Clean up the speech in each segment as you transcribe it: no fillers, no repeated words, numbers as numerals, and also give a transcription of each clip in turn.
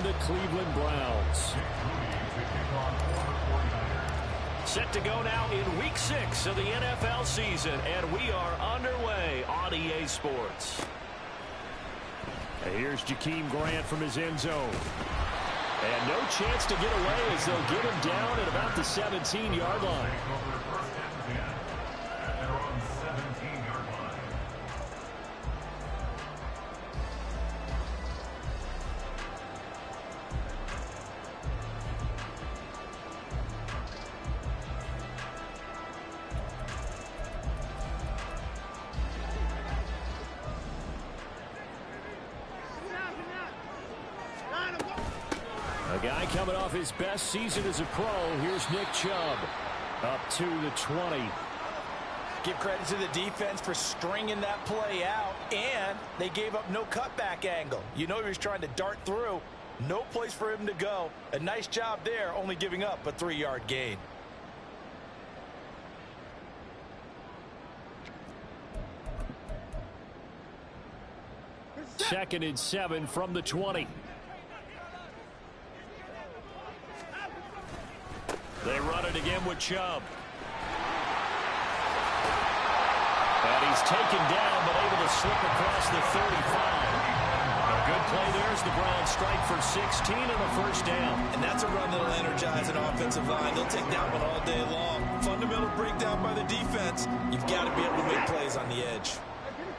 and the Cleveland Browns. Set to go now in Week 6 of the NFL season, and we are underway on EA Sports. And here's Jakeem Grant from his end zone. And no chance to get away as they'll get him down at about the 17-yard line. A guy coming off his best season as a pro. Here's Nick Chubb up to the 20. Give credit to the defense for stringing that play out, and they gave up no cutback angle. You know he was trying to dart through. No place for him to go. A nice job there, only giving up a 3-yard gain. Second and 7 from the 20. They run it again with Chubb. And he's taken down, but able to slip across the 35. A good play there as the Browns strike for 16 and a first down. And that's a run that'll energize an offensive line. They'll take that one all day long. Fundamental breakdown by the defense. You've got to be able to make plays on the edge.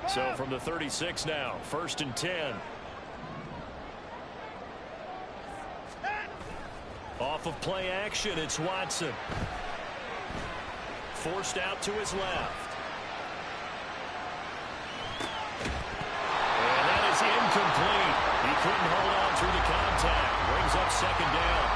So from the 36 now, first and 10. Off of play action, it's Watson. Forced out to his left. And that is incomplete. He couldn't hold on through the contact. Brings up second down.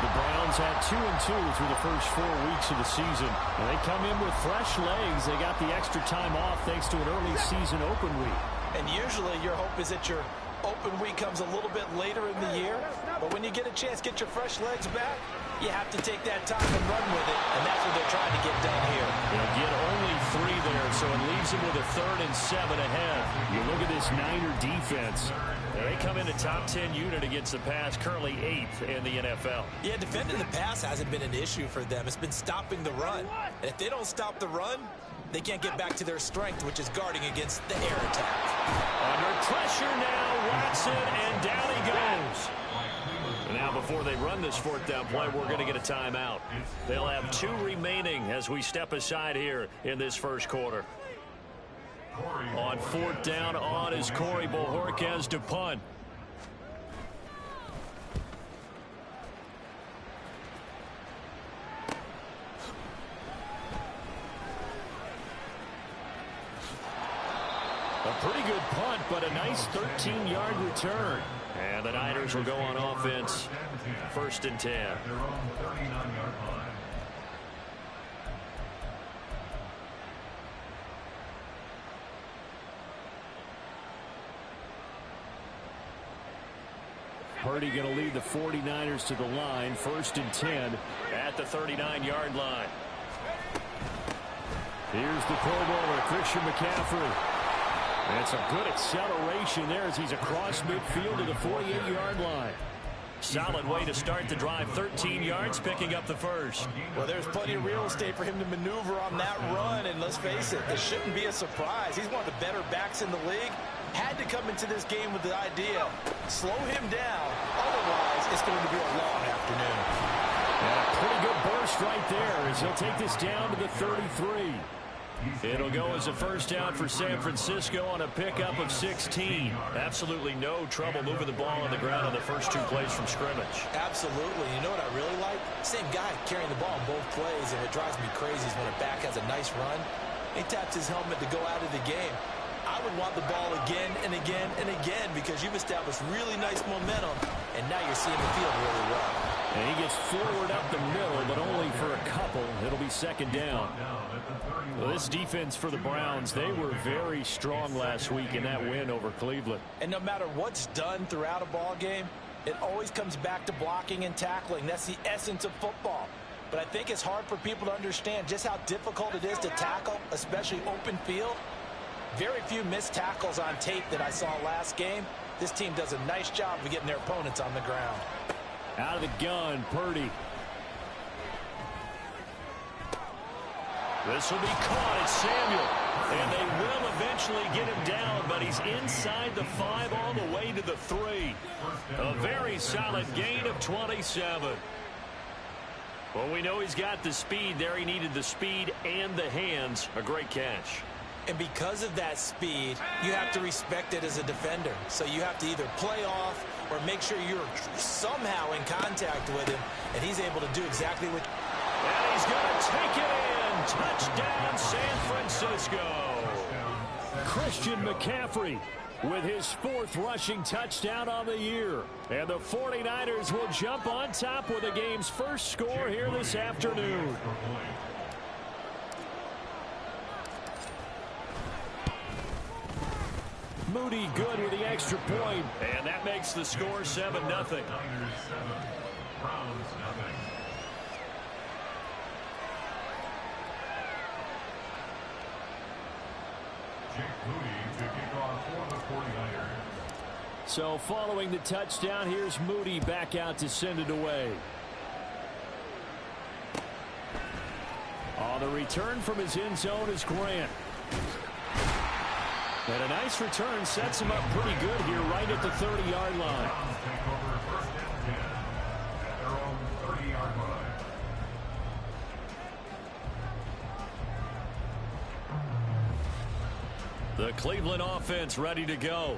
The Browns had 2-2 through the first 4 weeks of the season. And they come in with fresh legs. They got the extra time off thanks to an early season open week. And usually your hope is that your open week comes a little bit later in the year. But when you get a chance to get your fresh legs back, you have to take that time and run with it. And that's what they're trying to get done here. They'll get only 3 there, so it leaves them with a 3rd and 7 ahead. You look at this Niner defense. They come in a top 10 unit against the pass, currently 8th in the NFL. Yeah, defending the pass hasn't been an issue for them. It's been stopping the run. And if they don't stop the run, they can't get back to their strength, which is guarding against the air attack. Under pressure now, Watson, and down he goes. Now, before they run this 4th down play, we're going to get a timeout. They'll have 2 remaining as we step aside here in this first quarter. On 4th down, on is Corey Bojorquez to punt. A pretty good punt, but a nice 13-yard return. And the Niners will go on offense, 1st and 10. Purdy going to lead the 49ers to the line, 1st and 10 at the 39-yard line. Here's the Pro Bowler, Christian McCaffrey. And some good acceleration there as he's across midfield to the 48-yard line. Solid way to start the drive. 13 yards, picking up the first. Well, there's plenty of real estate for him to maneuver on that run. And let's face it, it shouldn't be a surprise. He's one of the better backs in the league. Had to come into this game with the idea, slow him down. Otherwise, it's going to be a long afternoon. And a pretty good burst right there as he'll take this down to the 33. It'll go as a first down for San Francisco on a pickup of 16. Absolutely no trouble moving the ball on the ground on the first 2 plays from scrimmage. Absolutely. You know what I really like? Same guy carrying the ball on both plays, and what drives me crazy is when a back has a nice run, he taps his helmet to go out of the game. I would want the ball again and again and again because you've established really nice momentum, and now you're seeing the field really well. And he gets forward up the middle, but only for a couple. It'll be second down. Well, this defense for the Browns, they were very strong last week in that win over Cleveland. And no matter what's done throughout a ball game, it always comes back to blocking and tackling. That's the essence of football. But I think it's hard for people to understand just how difficult it is to tackle, especially open field. Very few missed tackles on tape that I saw last game. This team does a nice job of getting their opponents on the ground. Out of the gun, Purdy. This will be caught. It's Samuel. And they will eventually get him down, but he's inside the 5 all the way to the 3. A very solid gain of 27. Well, we know he's got the speed there. He needed the speed and the hands. A great catch. And because of that speed, you have to respect it as a defender. So you have to either play off or make sure you're somehow in contact with him, and he's able to do exactly what... And he's going to take it in. Touchdown, San Francisco. Christian McCaffrey with his 4th rushing touchdown on the year. And the 49ers will jump on top with the game's first score here this afternoon. Moody good with the extra point. And that makes the score 7-0. So following the touchdown, here's Moody back out to send it away. On the return from his end zone is Grant. And a nice return sets him up pretty good here right at the 30-yard line. The Cleveland offense ready to go.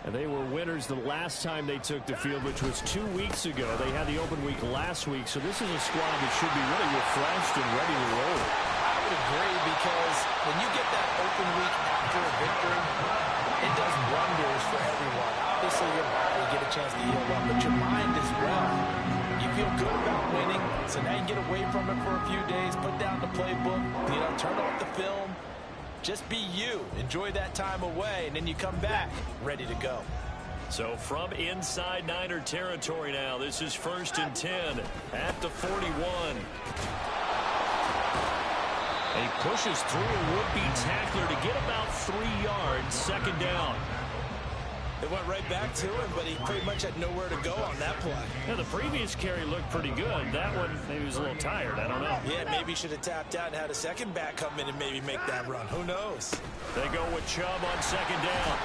And they were winners the last time they took the field, which was 2 weeks ago. They had the open week last week, so this is a squad that should be really refreshed and ready to roll. I would agree, because when you get that open week after a victory, it does wonders for everyone. Obviously, your body get a chance to heal up, but your mind as well. You feel good about winning, so now you get away from it for a few days, put down the playbook, turn off the film. Just be you. Enjoy that time away, and then you come back ready to go. So from inside Niner territory now, this is 1st and 10 at the 41. He pushes through a would-be tackler to get about 3 yards, 2nd down. It went right back to him, but he pretty much had nowhere to go on that play. Yeah, the previous carry looked pretty good. That one, maybe he was a little tired. I don't know. Yeah, maybe he should have tapped out and had a second back come in and maybe make that run. Who knows? They go with Chubb on 2nd down.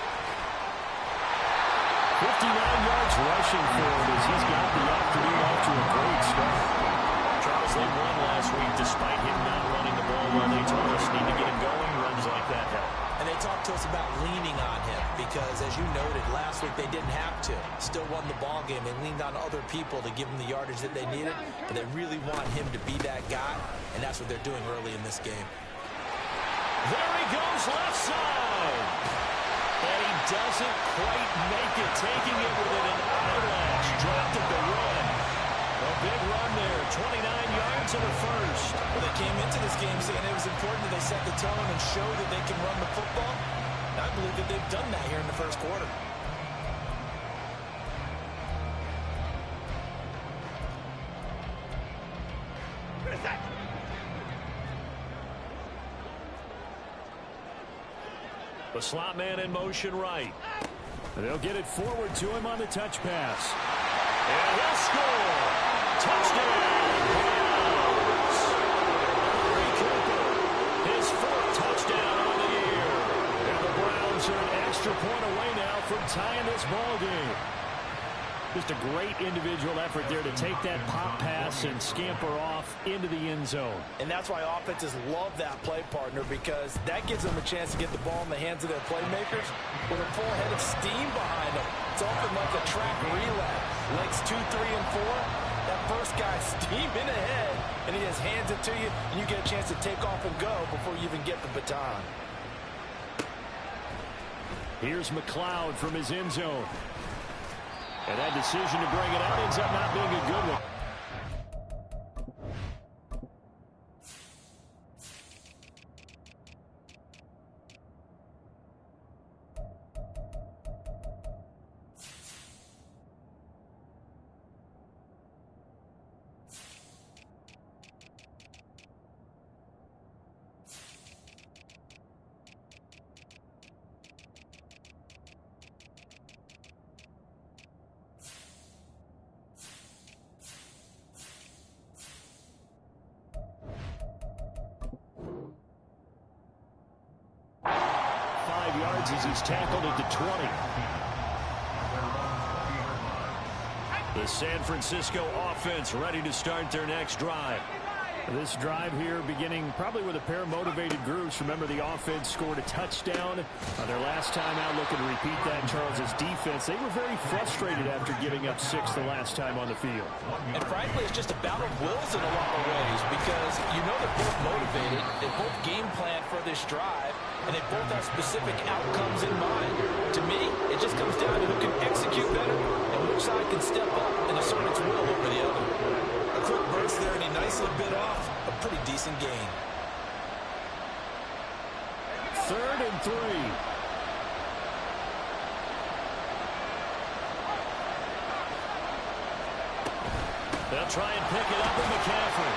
59 yards rushing for him as he's got the afternoon off to a great start. Charles, they won last week despite him not running the ball well. They told us need to get him going. Runs like that help. And they talked to us about leaning on him because, as you noted, last week they didn't have to. Still won the ball game. They leaned on other people to give them the yardage that they needed, but they really want him to be that guy, and that's what they're doing early in this game. There he goes, left side. And he doesn't quite make it, taking it with an eyelash. Dropped at the run. A big run there, 29 yards in the first. Well, they came into this game saying it was important that they set the tone and show that they can run the football. And I believe that they've done that here in the first quarter. The slot man in motion right. And they'll get it forward to him on the touch pass. And he'll score. Touchdown. His 4th touchdown on the year. And the Browns are an extra point away now from tying this ball game. Just a great individual effort there to take that pop pass and scamper off into the end zone. And that's why offenses love that play partner, because that gives them a chance to get the ball in the hands of their playmakers with a full head of steam behind them. It's often like a track relay. Legs 2, 3, and 4. That first guy steaming ahead, and he just hands it to you, and you get a chance to take off and go before you even get the baton. Here's McLeod from his end zone. And that decision to bring it out ends up not being a good one. as he's tackled at the 20. The San Francisco offense ready to start their next drive. This drive here beginning probably with a pair of motivated groups. Remember, the offense scored a touchdown their last time out, looking to repeat that in Charles' defense. They were very frustrated after giving up 6 the last time on the field. And frankly, it's just a battle of wills in a lot of ways because you know they're both motivated, they both game plan for this drive, and they both have specific outcomes in mind. To me, it just comes down to who can execute better and which side can step up and assert its will over the other. A quick burst there, and he nicely bit off a pretty decent gain. 3rd and 3. They'll try and pick it up with McCaffrey.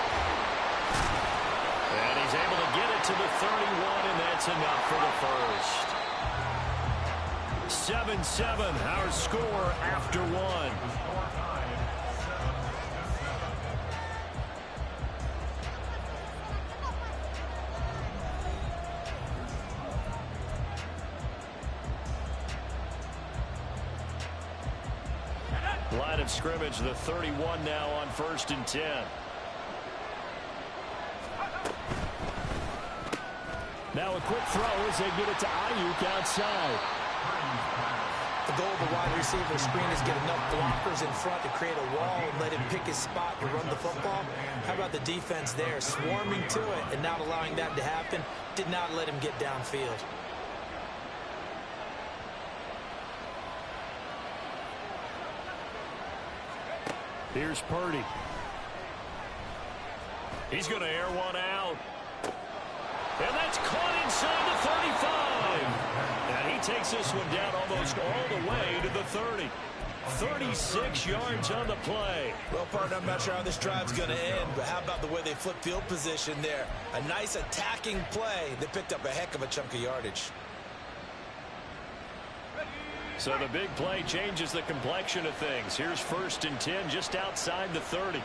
And he's able to get it to the 31, and that's enough for the first. 7-7, our score after 1. Line of scrimmage, the 31 now on 1st and 10. Now a quick throw as they get it to Ayuk outside. The goal of the wide receiver screen is get enough blockers in front to create a wall and let him pick his spot to run the football. How about the defense there, swarming to it and not allowing that to happen? Did not let him get downfield. Here's Purdy. He's going to air one out. And that's caught inside the 35. And he takes this one down almost all the way to the 30. 36 yards on the play. Well, partner, I'm not sure how this drive's going to end, but how about the way they flip field position there? A nice attacking play. They picked up a heck of a chunk of yardage. So the big play changes the complexion of things. Here's 1st and 10 just outside the 30.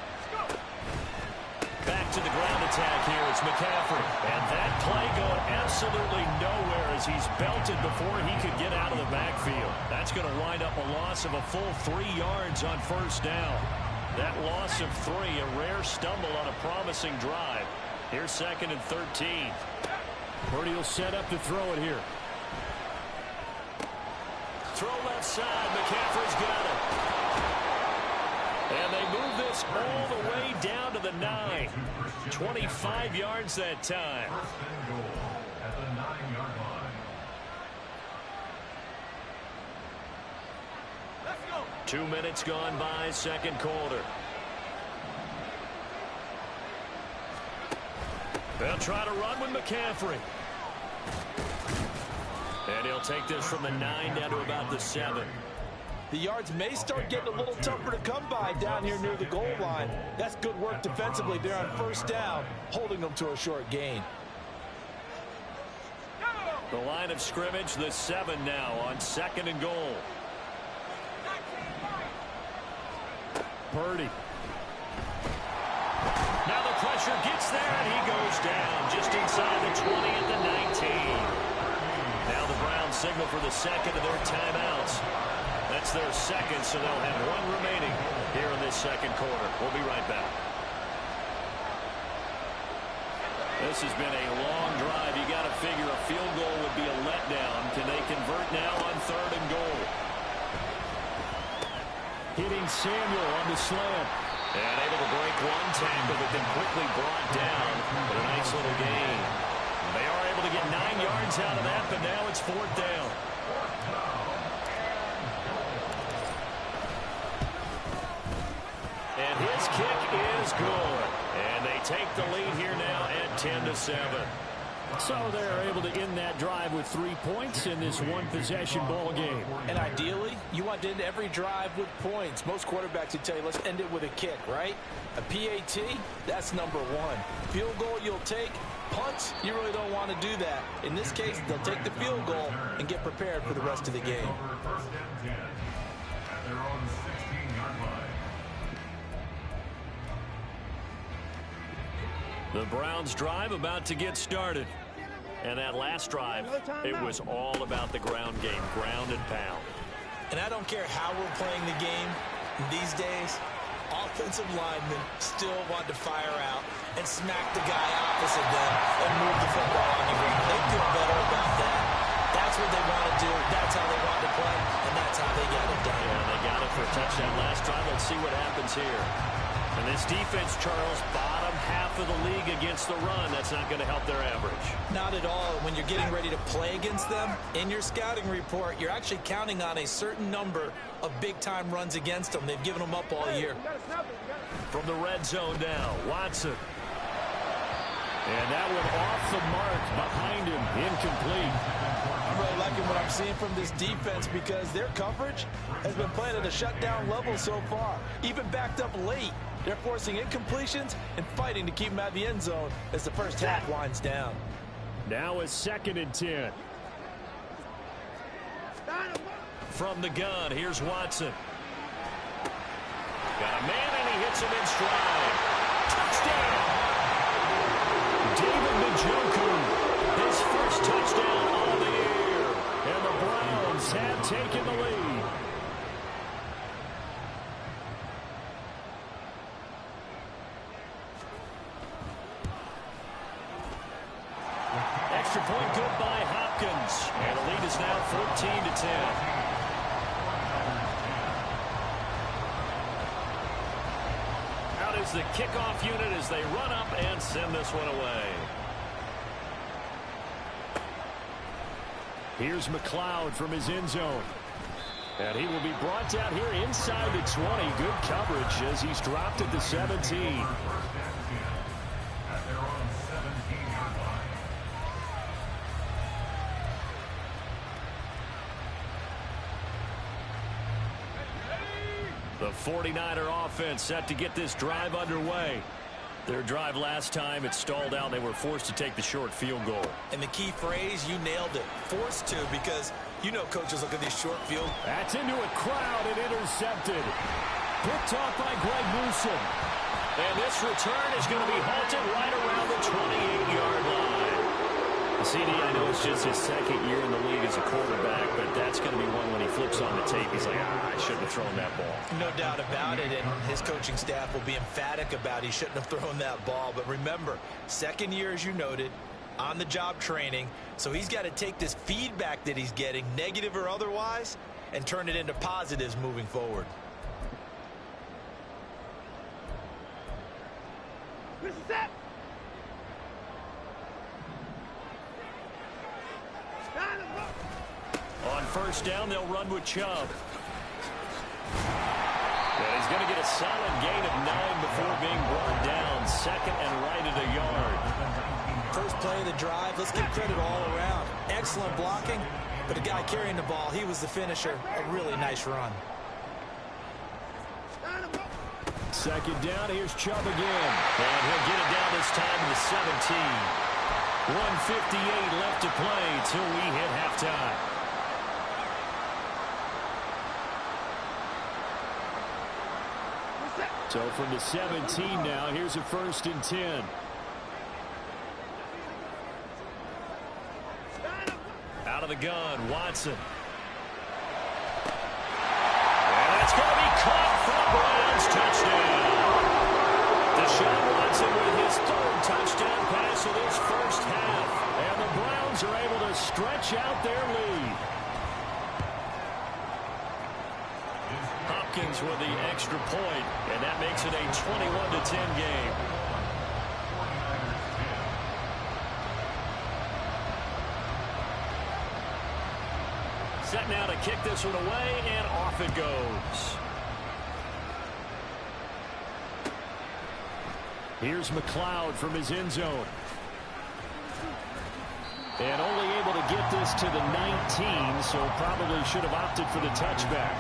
Back to the ground attack here. It's McCaffrey. And that play going absolutely nowhere as he's belted before he could get out of the backfield. That's going to wind up a loss of a full 3 yards on 1st down. That loss of 3, a rare stumble on a promising drive. Here's 2nd and 13. Purdy will set up to throw it here. Throw left side. McCaffrey's got it. And they move this all the way down to the 9. 25 yards that time. 2 minutes gone by, 2nd quarter. They'll try to run with McCaffrey. And he'll take this from the 9 down to about the 7. The yards may start getting a little tougher to come by down here near the goal line. That's good work defensively there on 1st down, holding them to a short gain. The line of scrimmage, the 7 now on 2nd and goal. Purdy. Now the pressure gets there, and he goes down just inside the 20 at the 19. Now the Browns signal for the 2nd of their timeouts. That's their 2nd, so they'll have 1 remaining here in this 2nd quarter. We'll be right back. This has been a long drive. You got to figure a field goal would be a letdown. Can they convert now on 3rd and goal? Hitting Samuel on the slant. And able to break one tackle, but then quickly brought down. But a nice little gain. They are able to get 9 yards out of that, but now it's 4th down. And his kick is good. And they take the lead here now at 10-7. So they're able to end that drive with 3 points in this one-possession ball game. And ideally, you want to end every drive with points. Most quarterbacks would tell you, let's end it with a kick, right? A PAT, that's number 1. Field goal you'll take. Punts, you really don't want to do that. In this case, they'll take the field goal and get prepared for the rest of the game. The Browns drive about to get started. And that last drive, it was all about the ground game, ground and pound. And I don't care how we're playing the game these days, offensive linemen still want to fire out and smack the guy opposite them and move the football on the ground. They feel better about that. That's what they want to do. That's how they want to play, and that's how they got it done. Yeah, they got it for a touchdown last drive. Let's see what happens here. And this defense, Charles, bottom half of the league against the run. That's not going to help their average. Not at all. When you're getting ready to play against them, in your scouting report, you're actually counting on a certain number of big-time runs against them. They've given them up all year. From the red zone now, Watson. And that one off the mark behind him, incomplete. I'm really liking what I'm seeing from this defense because their coverage has been playing at a shutdown level so far. Even backed up late, they're forcing incompletions and fighting to keep them out of the end zone as the first half winds down. Now a 2nd and 10. From the gun, here's Watson. Got a man, and he hits him in stride. Touchdown! David Njoku, his first touchdown on the year. And the Browns have taken the lead. Extra point good by Hopkins. And the lead is now 14-10. Is the kickoff unit as they run up and send this one away. Here's McLeod from his end zone. And he will be brought down here inside the 20. Good coverage as he's dropped at the 17. The 49er offense set to get this drive underway. Their drive last time, it stalled out. They were forced to take the short field goal. And the key phrase, you nailed it. Forced to, because you know coaches look at these short field. That's into a crowd and intercepted. Picked off by Greg Newsom. And this return is going to be halted right around the 28-yard line. The CD, I know it's just his 2nd year in the league as a quarterback, but that's going to be one when he flips on the tape. He's like, I shouldn't have thrown that ball. No doubt about it, and his coaching staff will be emphatic about he shouldn't have thrown that ball. But remember, 2nd year, as you noted, on-the-job training, so he's got to take this feedback that he's getting, negative or otherwise, and turn it into positives moving forward. On first down, they'll run with Chubb. And he's going to get a solid gain of 9 before being brought down. 2nd and right at a yard. First play of the drive, let's give credit all around. Excellent blocking, but the guy carrying the ball, he was the finisher. A really nice run. 2nd down, here's Chubb again. And he'll get it down this time to the 17. 1:58 left to play till we hit halftime. So from the 17 now, here's a 1st and 10. Out of the gun, Watson. And that's going to be caught for the Browns. Touchdown. Deshaun Watson with his 3rd touchdown pass of this first half. And the Browns are able to stretch out their lead. Hopkins with the extra point, and that makes it a 21-10 game. Set now to kick this one away, and off it goes. Here's McLeod from his end zone. And only able to get this to the 19, so probably should have opted for the touchback.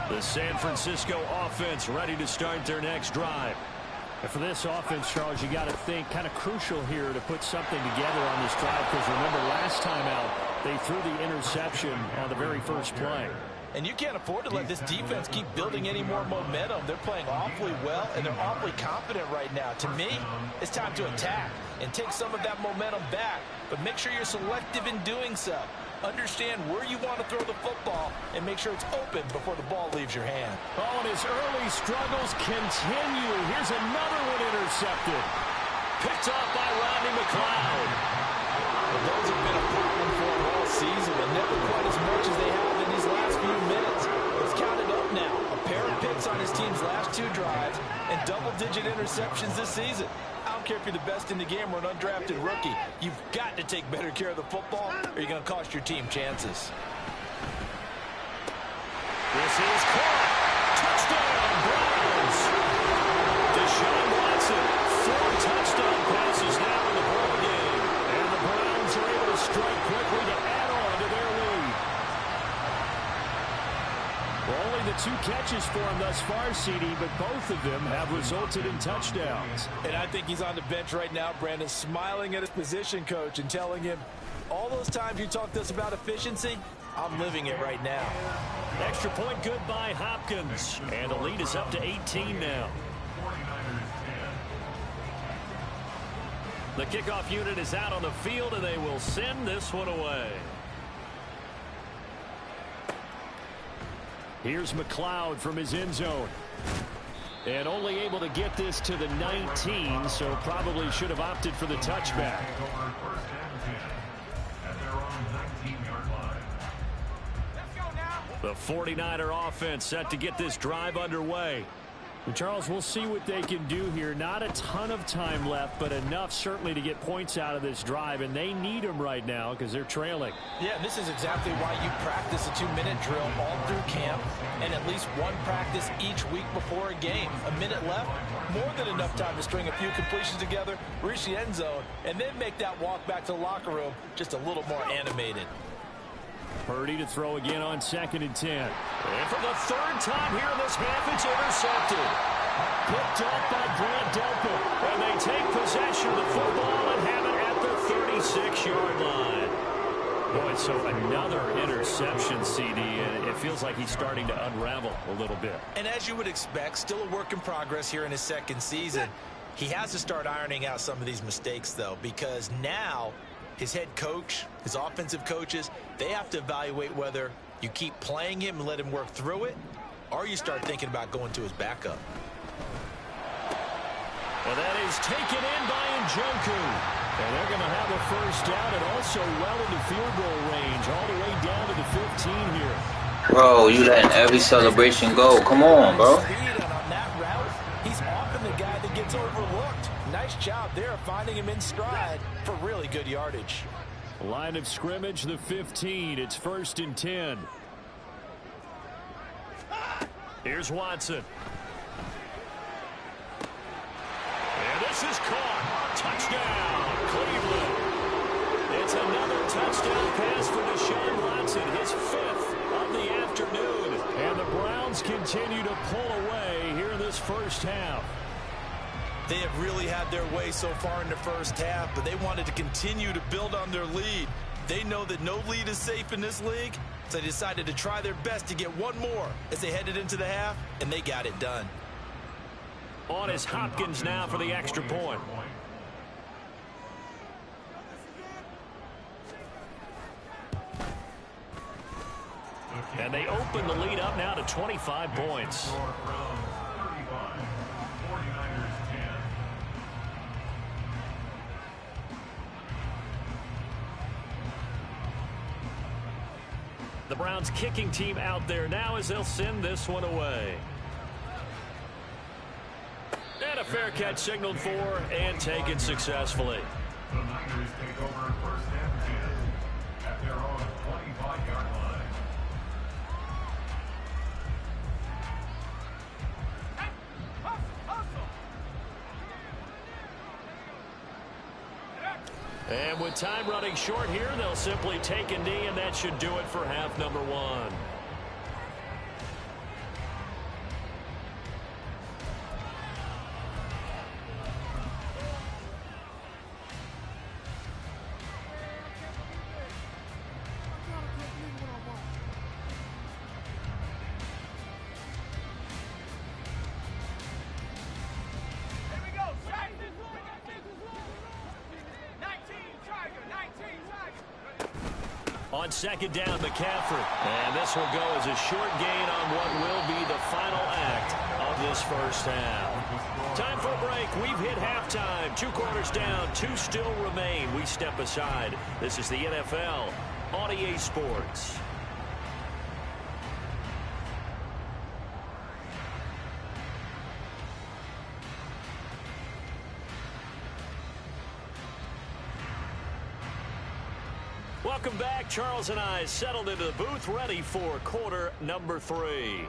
The San Francisco offense ready to start their next drive. And for this offense, Charles, you got to think kind of crucial here to put something together on this drive, because remember last time out, they threw the interception on the very first play. And you can't afford to let this defense keep building any more momentum. They're playing awfully well, and they're awfully confident right now. To me, it's time to attack and take some of that momentum back. But make sure you're selective in doing so. Understand where you want to throw the football and make sure it's open before the ball leaves your hand. Oh, and his early struggles continue. Here's another one intercepted. Picked off by Rodney McLeod. Well, those have been a problem for him all season, but never quite as much as they have in these last few minutes. It's counted up now. A pair of picks on his team's last 2 drives and double-digit interceptions this season. I don't care if you're the best in the game or an undrafted rookie. You've got to take better care of the football or you're going to cost your team chances. This is caught. Touchdown, Browns. Deshaun Watson, 4 touchdown passes now in the ball game. And the Browns are able to strike quickly to add on to their lead. Well, only the 2 catches for him thus far, CD, but both of them have resulted in touchdowns. And I think he's on the bench right now, Brandon, smiling at his position coach and telling him, all those times you talked to us about efficiency, I'm living it right now. Extra point good by Hopkins. And the lead is up to 18 now. The kickoff unit is out on the field, and they will send this one away. Here's McLeod from his end zone. And only able to get this to the 19, so probably should have opted for the touchback. The 49er offense set to get this drive underway. And Charles, we'll see what they can do here. Not a ton of time left, but enough certainly to get points out of this drive, and they need them right now because they're trailing. Yeah, this is exactly why you practice a 2-minute drill all through camp and at least 1 practice each week before a game. A minute left, more than enough time to string a few completions together, reach the end zone, and then make that walk back to the locker room just a little more animated. Purdy to throw again on 2nd and 10. And for the 3rd time here in this half, it's intercepted. Picked off by Grant Delpit. And they take possession of the football and have it at the 36-yard line. Boy, so another interception, CD, and it feels like he's starting to unravel a little bit. And as you would expect, still a work in progress here in his 2nd season. He has to start ironing out some of these mistakes, though, because now his head coach, his offensive coaches, they have to evaluate whether you keep playing him and let him work through it, or you start thinking about going to his backup. Well, that is taken in by Njoku. And they're going to have a 1st down and also well into field goal range, all the way down to the 15 here. Bro, you letting every celebration go. Come on, bro. And on that route, he's often the guy that gets overlooked. Nice job there of finding him in stride for really good yardage. Line of scrimmage, the 15. It's 1st and 10. Here's Watson. And this is caught. Touchdown, Cleveland. It's another touchdown pass for Deshaun Watson, his 5th of the afternoon. And the Browns continue to pull away here in this 1st half. They have really had their way so far in the 1st half, but they wanted to continue to build on their lead. They know that no lead is safe in this league, so they decided to try their best to get one more as they headed into the half, and they got it done. On is Hopkins now for the extra point. And they open the lead up now to 25 points. The Browns kicking team out there now as they'll send this one away. And a fair catch signaled for and taken successfully. The Niners take over 1st and 10 at their own 25-yard line. And with time running short here, they'll simply take a knee, and that should do it for half number 1. On second down, McCaffrey. And this will go as a short gain on what will be the final act of this first half. Time for a break. We've hit halftime. 2 quarters down, 2 still remain. We step aside. This is the NFL on EA Sports. Welcome back. Charles and I settled into the booth, ready for quarter number 3.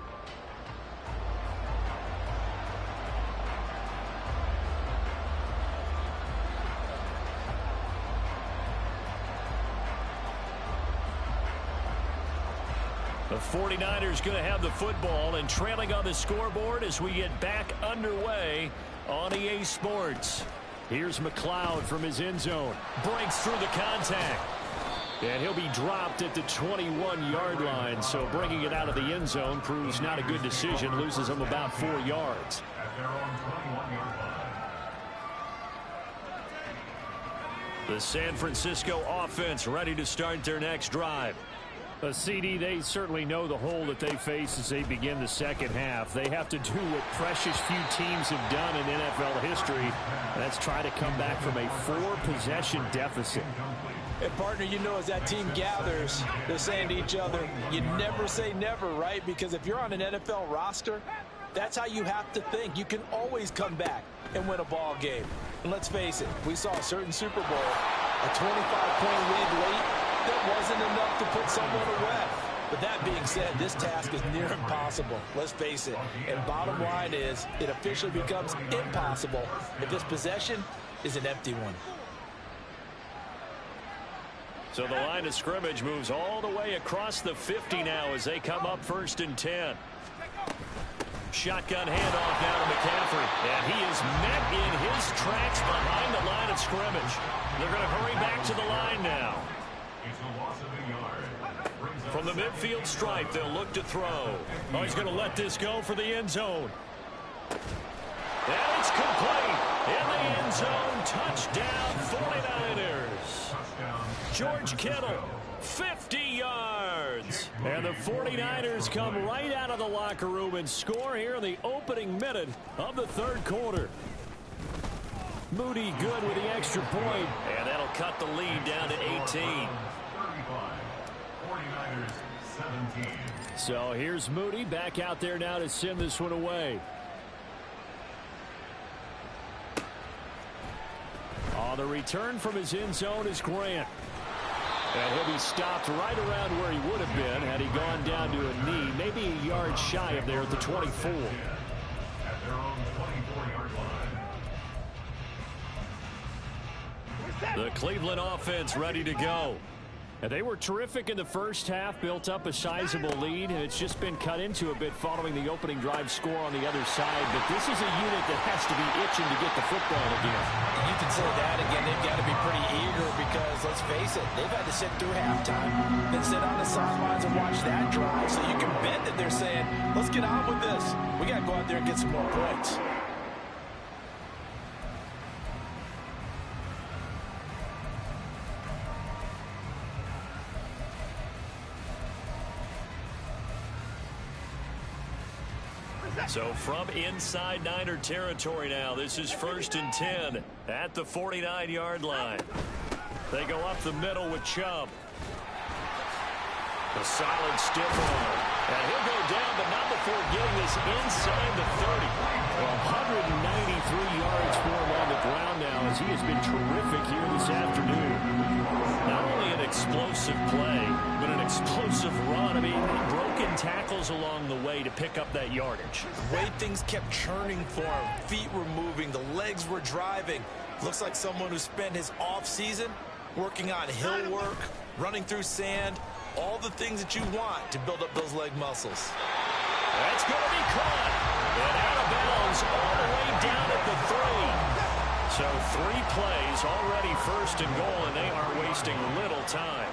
The 49ers going to have the football and trailing on the scoreboard as we get back underway on EA Sports. Here's McLeod from his end zone. Breaks through the contact. And he'll be dropped at the 21-yard line, so bringing it out of the end zone proves not a good decision. Loses him about 4 yards. The San Francisco offense ready to start their next drive. CD, they certainly know the hole that they face as they begin the second half. They have to do what precious few teams have done in NFL history. That's try to come back from a 4-possession deficit. And, partner, you know, as that team gathers, they're saying to each other, you never say never, right? Because if you're on an NFL roster, that's how you have to think. You can always come back and win a ball game. And let's face it, we saw a certain Super Bowl, a 25-point lead late, that wasn't enough to put someone away. But that being said, this task is near impossible. Let's face it. And bottom line is, it officially becomes impossible if this possession is an empty one. So the line of scrimmage moves all the way across the 50 now as they come up 1st and 10. Shotgun handoff now to McCaffrey. And he is met in his tracks behind the line of scrimmage. They're going to hurry back to the line now. From the midfield stripe, they'll look to throw. Oh, he's going to let this go for the end zone. And it's complete. In the end zone, touchdown 49ers. George Kittle, 50 yards. And the 49ers come right out of the locker room and score here in the opening minute of the 3rd quarter. Moody good with the extra point. And that'll cut the lead down to 18. So here's Moody back out there now to send this one away. On the return from his end zone is Grant. And he'll be stopped right around where he would have been had he gone down to a knee, maybe a yard shy of there at the 24. At their own 24-yard line. The Cleveland offense ready to go. And they were terrific in the first half, built up a sizable lead, and it's just been cut into a bit following the opening drive score on the other side. But this is a unit that has to be itching to get the football again. You can say that again. They've got to be pretty eager because, let's face it, they've had to sit through halftime, then sit on the sidelines and watch that drive. So you can bet that they're saying, let's get on with this. We got to go out there and get some more points. So from inside Niner territory now, this is 1st and 10 at the 49-yard line. They go up the middle with Chubb. A solid stiff arm. And he'll go down, but not before getting this inside the 30. Well, 193 yards for him on the ground now as he has been terrific here this afternoon. Not only an explosive play, but an explosive run. I mean, broken tackles along the way to pick up that yardage. The way things kept churning for him, feet were moving, the legs were driving. Looks like someone who spent his off-season working on hill work, running through sand, all the things that you want to build up those leg muscles. That's going to be caught. And out of bounds all the way down at the 3. So 3 plays already 1st and goal, and they are wasting little time.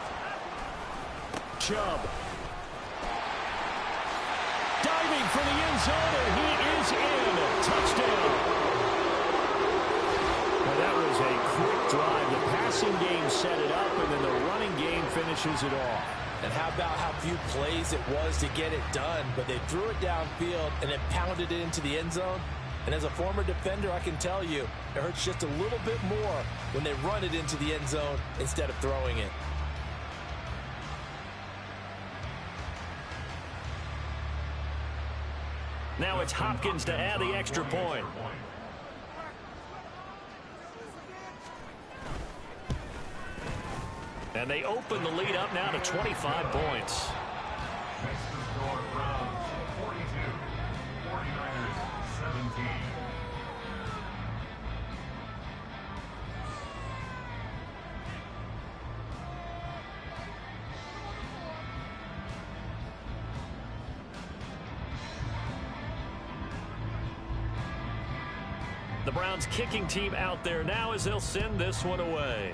Chubb. Diving for the end zone, and he is in. Touchdown. That was a quick drive. The passing game set it up, and then the running game finishes it off. And how about how few plays it was to get it done, but they threw it downfield and then pounded it into the end zone. And as a former defender, I can tell you, it hurts just a little bit more when they run it into the end zone instead of throwing it. Now it's Hopkins to add the extra point. And they open the lead up now to 25 points. Next to score, Browns 42, 49ers 17. The Browns kicking team out there now as they'll send this one away.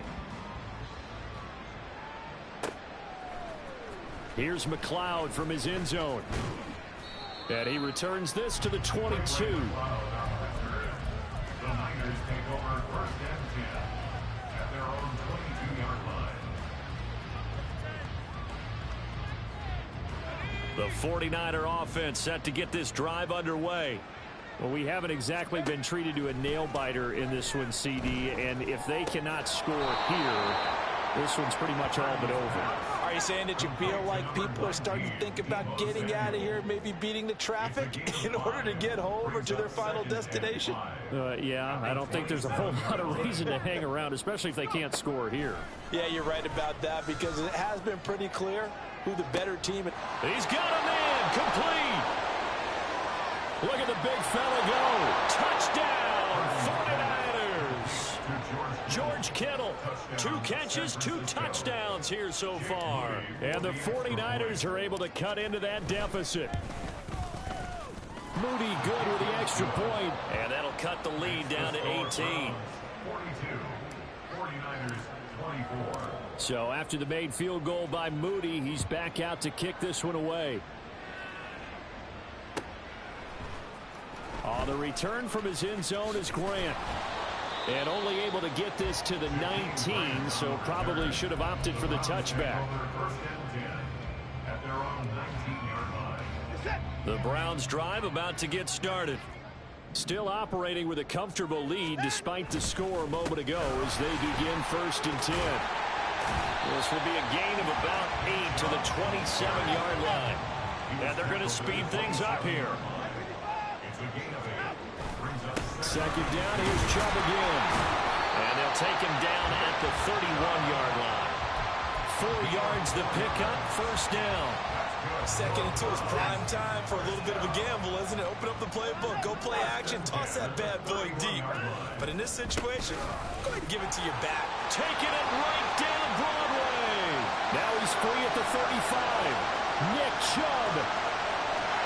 Here's McLeod from his end zone. And he returns this to the 22. The Niners take over first and 10 at their own 22-yard line. The 49er offense set to get this drive underway. Well, we haven't exactly been treated to a nail-biter in this one, CD, and if they cannot score here, this one's pretty much all but over. Are you saying that you feel like people are starting to think about getting out of here, maybe beating the traffic in order to get home or to their final destination? Yeah, I don't think there's a whole lot of reason to hang around, especially if they can't score here. Yeah, you're right about that because it has been pretty clear who the better team is. He's got a man complete. Look at the big fella go. Touchdown, 49ers. George Kittle, 2 catches, 2 touchdowns here so far. And the 49ers are able to cut into that deficit. Moody good with the extra point. And that'll cut the lead down to 18. 42, 49ers 24. So after the made field goal by Moody, he's back out to kick this one away. On the return from his end zone is Grant. And only able to get this to the 19, so probably should have opted for the touchback. First and 10 at their own 19-yard line. The Browns drive about to get started. Still operating with a comfortable lead despite the score a moment ago as they begin first and 10. This will be a gain of about 8 to the 27-yard line. And they're going to speed things up here. Second down, here's Chubb again. And they'll take him down at the 31-yard line. 4 yards the pickup, first down. Second and 2 is prime time for a little bit of a gamble, isn't it? Open up the playbook, go play action, toss that bad boy deep. But in this situation, go ahead and give it to your back. Taking it right down Broadway. Now he's free at the 35. Nick Chubb.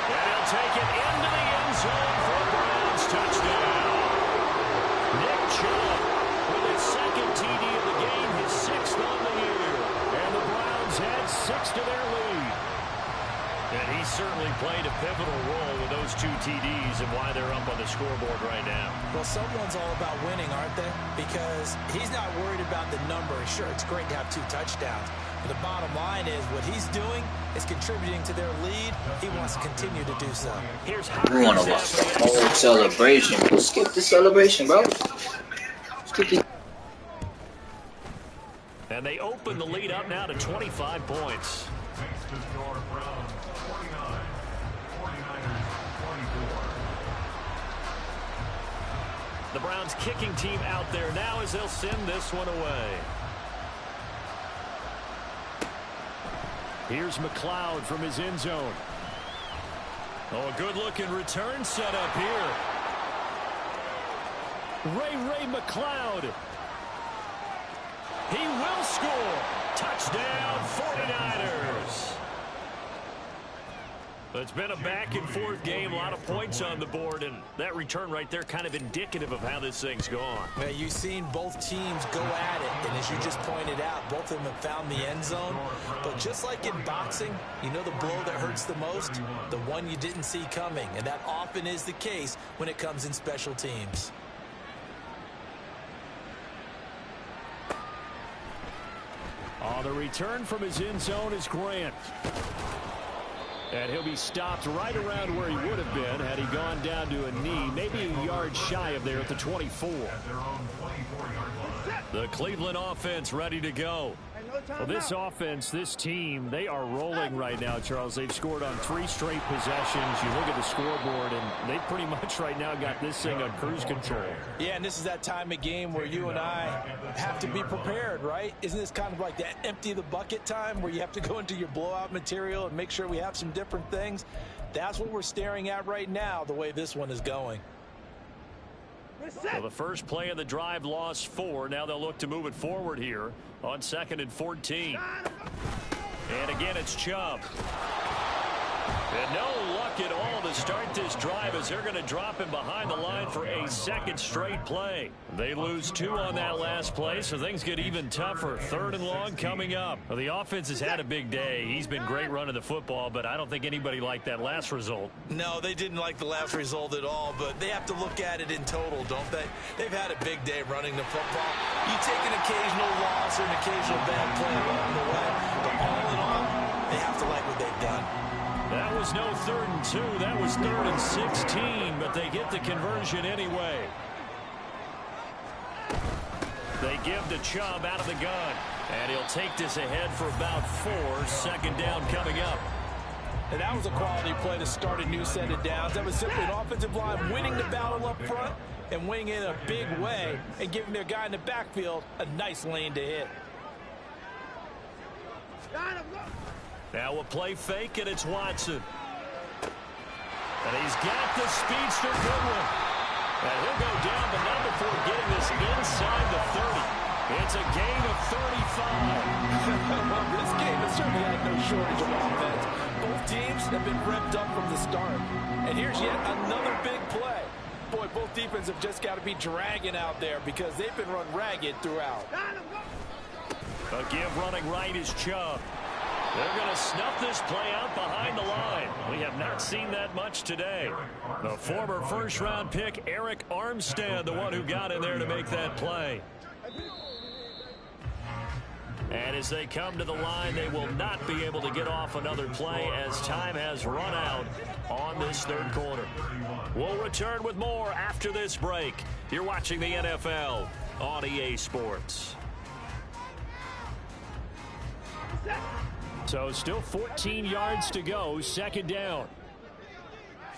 And he'll take it into the end zone for a Browns touchdown. Nick Chubb with his second TD of the game, his 6th on the year. And the Browns add 6 to their lead. And he certainly played a pivotal role with those 2 TDs and why they're up on the scoreboard right now. Well, someone's all about winning, aren't they? Because he's not worried about the number. Sure, it's great to have 2 touchdowns. But the bottom line is what he's doing is contributing to their lead. He wants to continue to do so. Here's We want to watch the whole celebration. Skip the celebration, bro. Skip the... And they open the lead up now to 25 points. Next to score, Browns 49, 49ers 24. The Browns kicking team out there now as they'll send this one away. Here's McLeod from his end zone. Oh, a good-looking return set up here. Ray McLeod. He will score. Touchdown, 49ers. It's been a back-and-forth game, a lot of points on the board, and that return right there kind of indicative of how this thing's gone. Yeah, you've seen both teams go at it, and as you just pointed out, both of them have found the end zone. But just like in boxing, you know the blow that hurts the most? The one you didn't see coming, and that often is the case when it comes in special teams. the return from his end zone is Grant. And he'll be stopped right around where he would have been had he gone down to a knee, maybe a yard shy of there at the 24. The Cleveland offense ready to go. Well, this offense, this team, they are rolling right now, Charles. They've scored on 3 straight possessions. You look at the scoreboard, and they pretty much right now got this thing on cruise control. Yeah, and this is that time of game where you and I have to be prepared, right? Isn't this kind of like that empty the bucket time where you have to go into your blowout material and make sure we have some different things? That's what we're staring at right now, the way this one is going. So the first play of the drive lost 4. Now they'll look to move it forward here on 2nd and 14. And again, it's Chubb. And no luck at all to start this drive as they're going to drop him behind the line for a second straight play. They lose 2 on that last play, so things get even tougher. 3rd and long coming up. Well, the offense has had a big day. He's been great running the football, but I don't think anybody liked that last result. No, they didn't like the last result at all, but they have to look at it in total, don't they? They've had a big day running the football. You take an occasional loss or an occasional bad play along the way, but all in all, they have to like what they've done. That was no 3rd and 2. That was 3rd and 16, but they get the conversion anyway. They give to Chubb out of the gun, and he'll take this ahead for about 4. 2nd down coming up. And that was a quality play to start a new set of downs. That was simply an offensive line winning the battle up front and winning in a big way and giving their guy in the backfield a nice lane to hit. Now a play fake, and it's Watson. And he's got the speedster Goodwin. And he'll go down, but not before getting this inside the 30. It's a gain of 35. Well, this game has certainly had no shortage of offense. Both teams have been revved up from the start. And here's yet another big play. Boy, both defenses have just got to be dragging out there because they've been run ragged throughout. A give running right is Chubb. They're going to snuff this play out behind the line. We have not seen that much today. The former first-round pick, Eric Armstead, the one who got in there to make that play. And as they come to the line, they will not be able to get off another play as time has run out on this 3rd quarter. We'll return with more after this break. You're watching the NFL on EA Sports. So still 14 yards to go, 2nd down.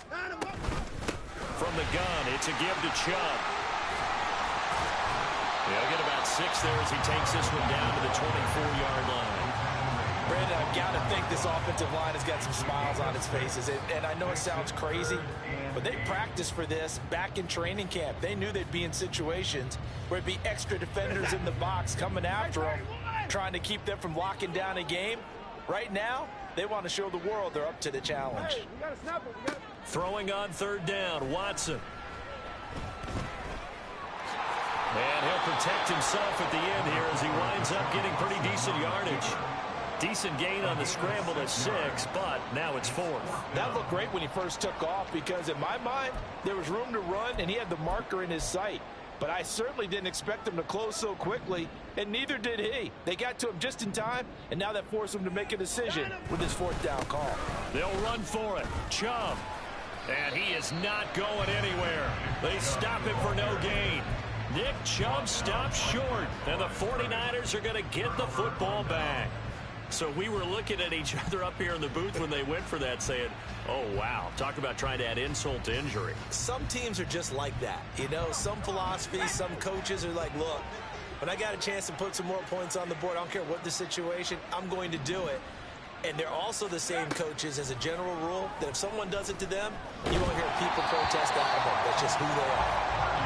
From the gun, it's a give to Chubb. He'll get about 6 there as he takes this one down to the 24-yard line. Brandon, I've got to think this offensive line has got some smiles on its faces. And I know it sounds crazy, but they practiced for this back in training camp. They knew they'd be in situations where it'd be extra defenders in the box coming after them, trying to keep them from locking down a game. Right now, they want to show the world they're up to the challenge. Throwing on 3rd down, Watson. And he'll protect himself at the end here as he winds up getting pretty decent yardage. Decent gain on the scramble to 6, but now it's 4th. That looked great when he first took off because in my mind, there was room to run and he had the marker in his sight. But I certainly didn't expect him to close so quickly, and neither did he. They got to him just in time, and now that forced him to make a decision with his 4th down call. They'll run for it. Chubb. And he is not going anywhere. They stop him for no gain. Nick Chubb stops short, and the 49ers are going to get the football back. So we were looking at each other up here in the booth when they went for that saying, oh, wow, talk about trying to add insult to injury. Some teams are just like that. You know, some philosophies, some coaches are like, look, when I got a chance to put some more points on the board, I don't care what the situation, I'm going to do it. And they're also the same coaches as a general rule that if someone does it to them, you won't hear people protest out of them. That's just who they are.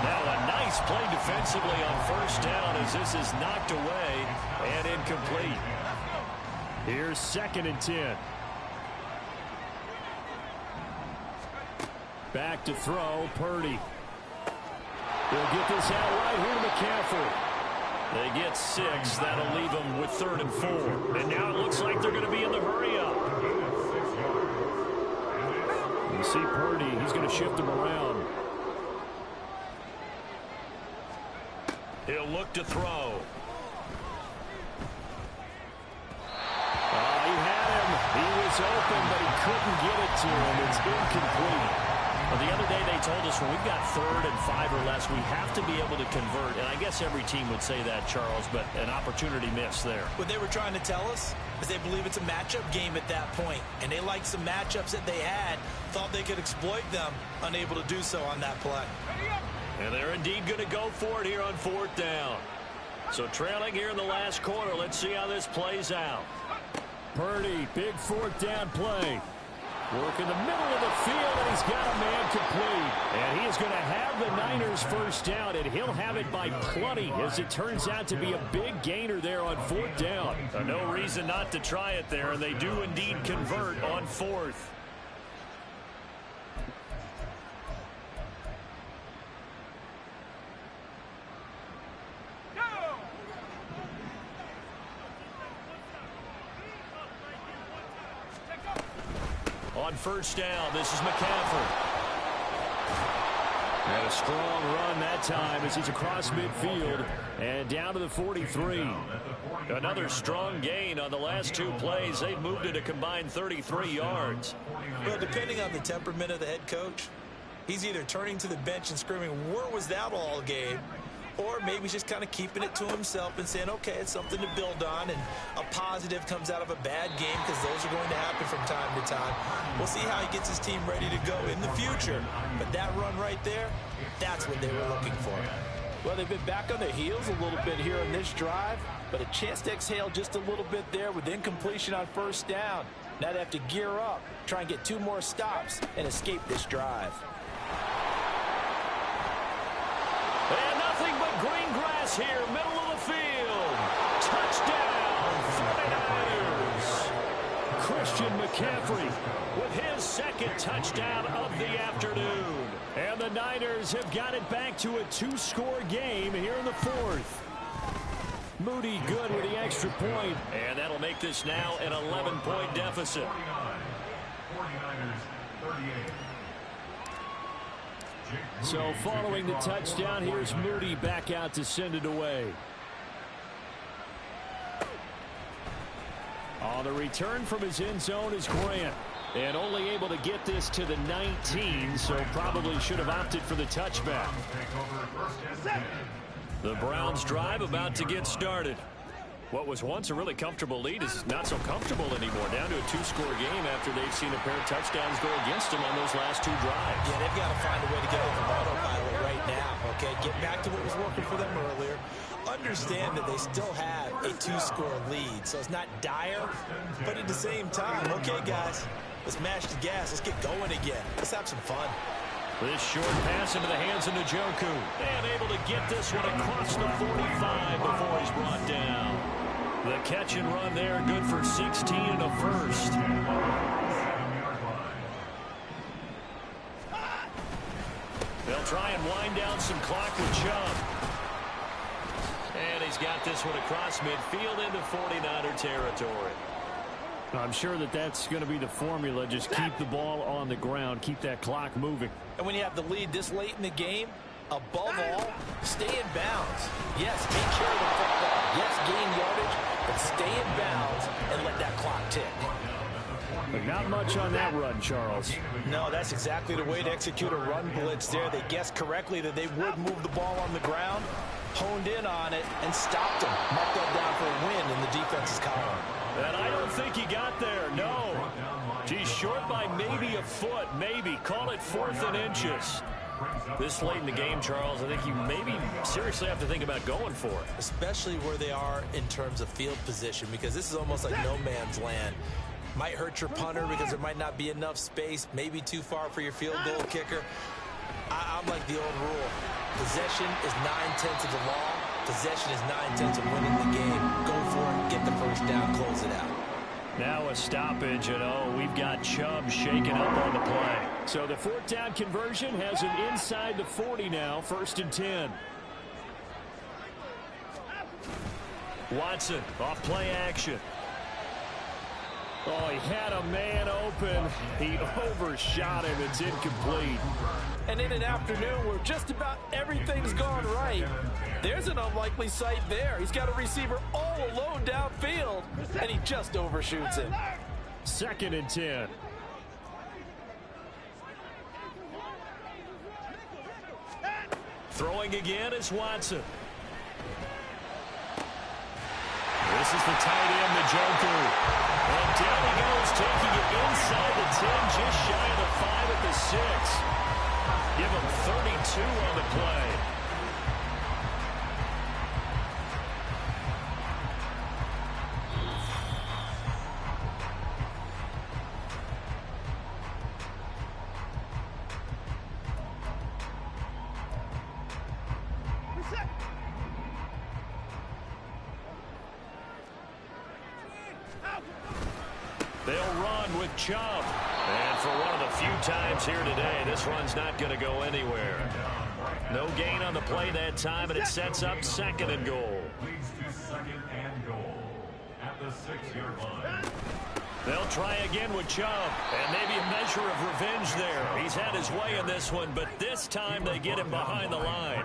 Now a nice play defensively on 1st down as this is knocked away and incomplete. Here's 2nd and 10. Back to throw, Purdy. He'll get this out right here to McCaffrey. They get 6. That'll leave them with 3rd and 4. And now it looks like they're going to be in the hurry-up. You see Purdy, he's going to shift him around. He'll look to throw. was open, but he couldn't get it to him. It's incomplete. Well, the other day they told us when we've got 3rd and 5 or less, we have to be able to convert. And I guess every team would say that, Charles, but an opportunity missed there. What they were trying to tell us is they believe it's a matchup game at that point. And they liked some matchups that they had, thought they could exploit them, unable to do so on that play. And they're indeed going to go for it here on 4th down. So trailing here in the last quarter. Let's see how this plays out. Purdy, big 4th down play. Work in the middle of the field, and he's got a man complete. And he is going to have the Niners first down, and he'll have it by plenty, as it turns out to be a big gainer there on 4th down. No reason not to try it there, and they do indeed convert on 4th. On 1st down, this is McCaffrey. And a strong run that time as he's across midfield and down to the 43. Another strong gain on the last 2 plays. They've moved it a combined 33 yards. Well, depending on the temperament of the head coach, he's either turning to the bench and screaming, where was that all game? Or maybe he's just kind of keeping it to himself and saying, okay, it's something to build on, and a positive comes out of a bad game, because those are going to happen from time to time. We'll see how he gets his team ready to go in the future. But that run right there, that's what they were looking for. Well, they've been back on their heels a little bit here on this drive, but a chance to exhale just a little bit there with incompletion on 1st down. Now they have to gear up, try and get 2 more stops, and escape this drive. And nothing but green grass here, middle of the field. Touchdown, 49ers. Christian McCaffrey with his 2nd touchdown of the afternoon. And the Niners have got it back to a 2-score game here in the 4th. Moody good with the extra point. And that'll make this now an 11-point deficit. 49ers 38. So following the touchdown, here's Moody back out to send it away. On the return from his end zone is Grant. And only able to get this to the 19, so probably should have opted for the touchback. The Browns drive about to get started. What was once a really comfortable lead is not so comfortable anymore. Down to a 2-score game after they've seen a pair of touchdowns go against them on those last 2 drives. Yeah, they've got to find a way to get off of autopilot right now, okay? Get back to what was working for them earlier. Understand that they still have a 2-score lead, so it's not dire, but at the same time, okay, guys, let's mash the gas. Let's get going again. Let's have some fun. This short pass into the hands of Njoku. And able to get this one across the 45 before he's brought down. The catch and run there, good for 16 and a first. They'll try and wind down some clock with Chubb. And he's got this one across midfield into 49er territory. I'm sure that that's going to be the formula. Just keep the ball on the ground. Keep that clock moving. And when you have the lead this late in the game, above all, stay in bounds. Yes, take care of the football. Yes, gain yardage, but stay in bounds and let that clock tick. But not much on that run, Charles. No, that's exactly the way to execute a run blitz there. They guessed correctly that they would move the ball on the ground, honed in on it, and stopped them. Marked that down for a win in the defense's column. And I don't think he got there, no. He's short by maybe a foot, maybe. Call it 4th and inches. This late in the game, Charles, I think you maybe seriously have to think about going for it. Especially where they are in terms of field position, because this is almost like no man's land. Might hurt your punter because there might not be enough space, maybe too far for your field goal kicker. I'm like the old rule. Possession is 9/10 of the law. Possession is 9/10 of winning the game. Go for it, get the first down, close it out. Now a stoppage, and we've got Chubb shaking up on the play. So the 4th down conversion has him inside the 40 now, 1st and 10. Watson, off play action. Oh, he had a man open. He overshot him. It's incomplete. And in an afternoon where just about everything's gone right, there's an unlikely sight there. He's got a receiver all alone downfield, and he just overshoots him. 2nd and 10. Throwing again is Watson. This is the tight end, the Joker. And down he goes, taking it inside the 10, just shy of the 5 at the 6. Give him 32 on the play. They'll run with Chubb. And for one of the few times here today, this run's not going to go anywhere. No gain on the play that time, and it sets up 2nd and goal. Leads to 2nd and goal at the 6-yard line. They'll try again with Chubb, and maybe a measure of revenge there. He's had his way in this one, but this time they get him behind the line.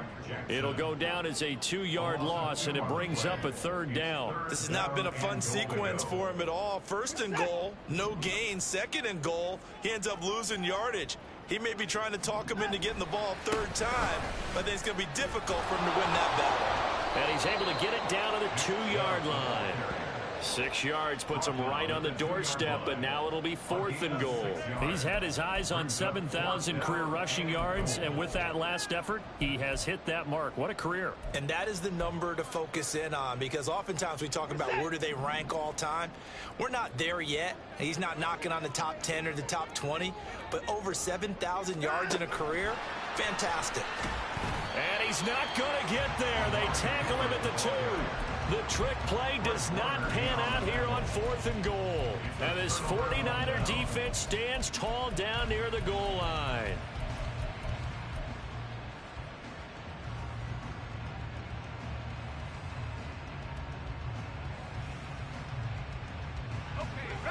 It'll go down as a 2-yard loss, and it brings up a 3rd down. This has not been a fun sequence for him at all. 1st and goal, no gain. 2nd and goal, he ends up losing yardage. He may be trying to talk him into getting the ball 3rd time, but I think it's going to be difficult for him to win that battle. And he's able to get it down to the 2-yard line. 6 yards puts him right on the doorstep, but now it'll be 4th and goal. He's had his eyes on 7,000 career rushing yards, and with that last effort, he has hit that mark. What a career. And that is the number to focus in on, because oftentimes we talk about where do they rank all time. We're not there yet. He's not knocking on the top 10 or the top 20, but over 7,000 yards in a career, fantastic. And he's not going to get there. They tackle him at the 2. The trick play does not pan out here on 4th and goal. And this 49er defense stands tall down near the goal line.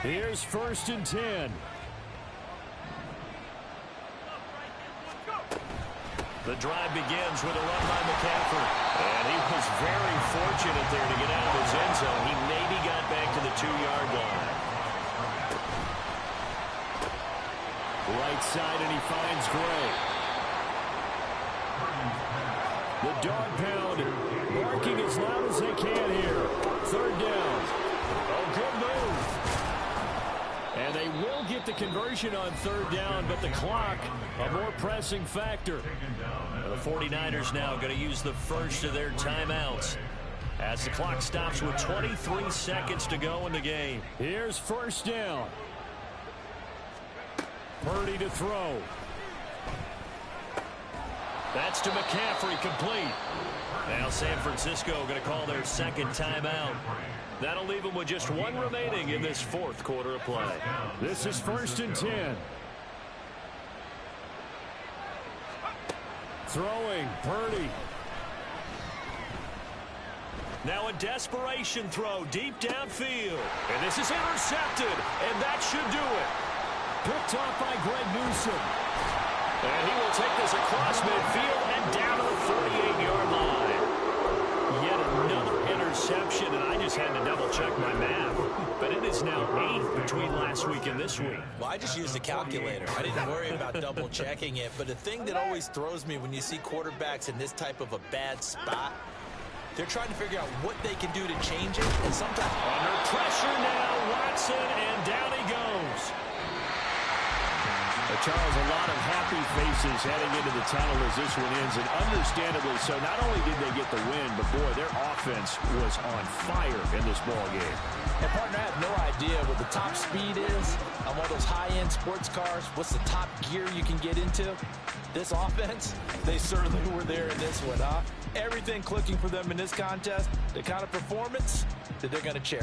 Here's 1st and 10. The drive begins with a run by McCaffrey. And he was very fortunate there to get out of his end zone. He maybe got back to the 2-yard line. Right side, and he finds Gray. The dog pound barking as loud as they can here. 3rd down. Oh, good move. And they will get the conversion on 3rd down, but the clock, a more pressing factor. The 49ers now going to use the first of their timeouts as the clock stops with 23 seconds to go in the game. Here's 1st down. Purdy to throw. That's to McCaffrey, complete. Now San Francisco going to call their 2nd timeout. That'll leave them with just 1 remaining in this 4th quarter of play. This is 1st and 10. Throwing, Purdy. Now a desperation throw deep downfield. And this is intercepted, and that should do it. Picked off by Greg Newsom. And he will take this across midfield and down to the 48-yard line. Yet another interception, and I just had to double-check my math. But it is now 8 between last week and this week. Well, I just used a calculator. I didn't worry about double-checking it. But the thing that always throws me when you see quarterbacks in this type of a bad spot, they're trying to figure out what they can do to change it. And sometimes under pressure now, Watson, and down he goes. Charles, a lot of happy faces heading into the tunnel as this one ends, and understandably so. Not only did they get the win, but boy, their offense was on fire in this ball game. And partner, I have no idea what the top speed is on one of those high-end sports cars. What's the top gear you can get into? This offense, they certainly were there in this one, huh? Everything clicking for them in this contest, the kind of performance that they're going to cherish.